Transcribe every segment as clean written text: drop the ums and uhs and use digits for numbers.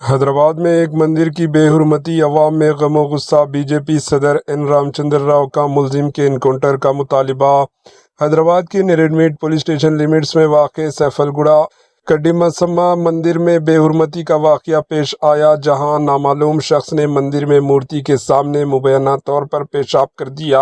हैदराबाद में एक मंदिर की बेहुरमती, अवाम में गम व गुस्सा। बीजेपी सदर एन रामचंद्र राव का मुलजिम के इनकाउंटर का मुतालिबा। हैदराबाद के नेरेडमेट पुलिस स्टेशन लिमिट्स में वाक़ सैफलगुड़ा कड्डीमसम्मा मंदिर में बेहुरमती का वाक़या पेश आया, जहां नामालूम शख्स ने मंदिर में मूर्ति के सामने मुबैना तौर पर पेशाब कर दिया।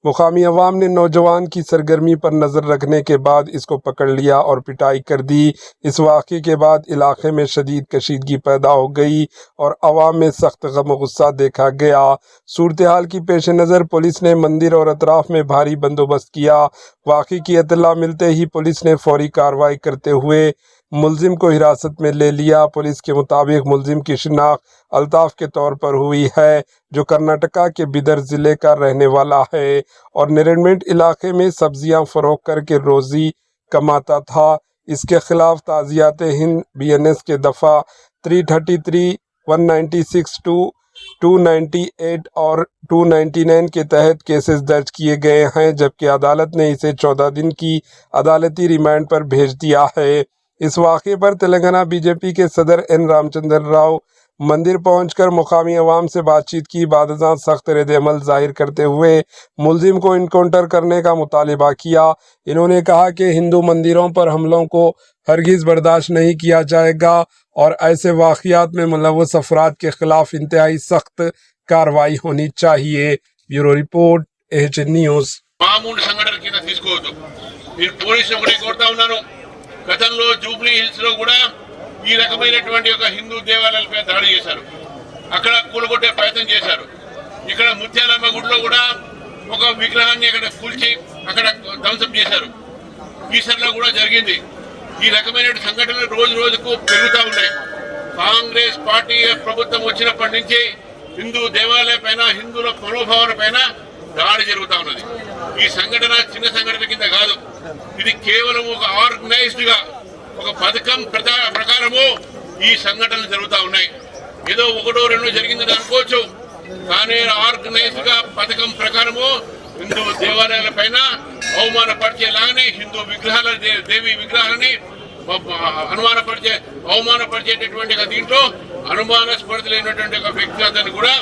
मुकामी अवाम ने नौजवान की सरगर्मी पर नज़र रखने के बाद इसको पकड़ लिया और पिटाई कर दी। इस वाक़े के बाद इलाके में शदीद कशीदगी पैदा हो गई और अवाम में सख्त गम गुस्सा देखा गया। सूरत हाल की पेश नज़र पुलिस ने मंदिर और अतराफ में भारी बंदोबस्त किया। वाक़े की इत्तला मिलते ही पुलिस ने फौरी कार्रवाई करते हुए मुलजिम को हिरासत में ले लिया। पुलिस के मुताबिक मुलजिम की शिनाख्त अल्ताफ के तौर पर हुई है, जो कर्नाटका के बिदर ज़िले का रहने वाला है और नेरेडमेट इलाके में सब्जियां फरोख्त करके रोज़ी कमाता था। इसके खिलाफ ताज़ियात हिंद BNS के दफ़ा 333, 196, 298 और 299 के तहत केसेस दर्ज किए गए हैं, जबकि अदालत ने इसे 14 दिन की अदालती रिमांड पर भेज दिया है। इस वाक़े पर तेलंगाना बीजेपी के सदर एन रामचंद्र राव मंदिर पहुंचकर मुकामी अवाम से बातचीत की। बादशाह सख्त रद्द-ए-अमल जाहिर करते हुए मुलजिम को इनकाउंटर करने का मुतालिबा किया। इन्होंने कहा कि हिंदू मंदिरों पर हमलों को हरगिज़ बर्दाश्त नहीं किया जाएगा और ऐसे वाक़यात में मुलव्वस अफराद के खिलाफ इंतहाई सख्त कार्रवाई होनी चाहिए। Bureau report, AHN news. గతంలో జూబ్లీ హిల్స్ లో కూడా ఈ రకమైనటువంటి ఒక హిందూ దేవాలయాలపై దాడి చేశారు, అక్కడ కూలగొట్టే ప్రయత్నం చేశారు. ఇక్కడ ముత్యాలమ్మ గుడిలో కూడా ఒక విగ్రహాన్ని అక్కడ కూల్చి అక్కడ ధ్వంసం చేశారు. ఈసర్లో కూడా జరిగింది. ఈ రకమైన సంఘటనలు రోజు రోజుకు పెరుగుతూ ఉన్నాయి. కాంగ్రెస్ పార్టీ ప్రభుత్వం వచ్చినప్పటి నుంచి హిందూ దేవాలయాల పైన, హిందువుల మనోభావాల పైన దాడి జరుగుతూ ఉన్నది. ఈ సంఘటన చిన్న సంఘటన కింద కాదు, ఇది కేవలం ఒక ఆర్గనైజ్డ్ గా ఒక పథకం ప్రకారము ఈ సంఘటనలు జరుగుతూ ఉన్నాయి. ఏదో ఒకటో రెండో జరిగిందని అనుకోవచ్చు, కానీ ఆర్గనైజ్డ్ గా పథకం ప్రకారము హిందూ దేవాలయాల పైన అవమానపరిచేలాగానే హిందూ విగ్రహాల, దేవి విగ్రహాలని అవమానపరిచేటటువంటి దీంట్లో అనుమానాస్పదమైనటువంటి ఒక వ్యక్తి అతను కూడా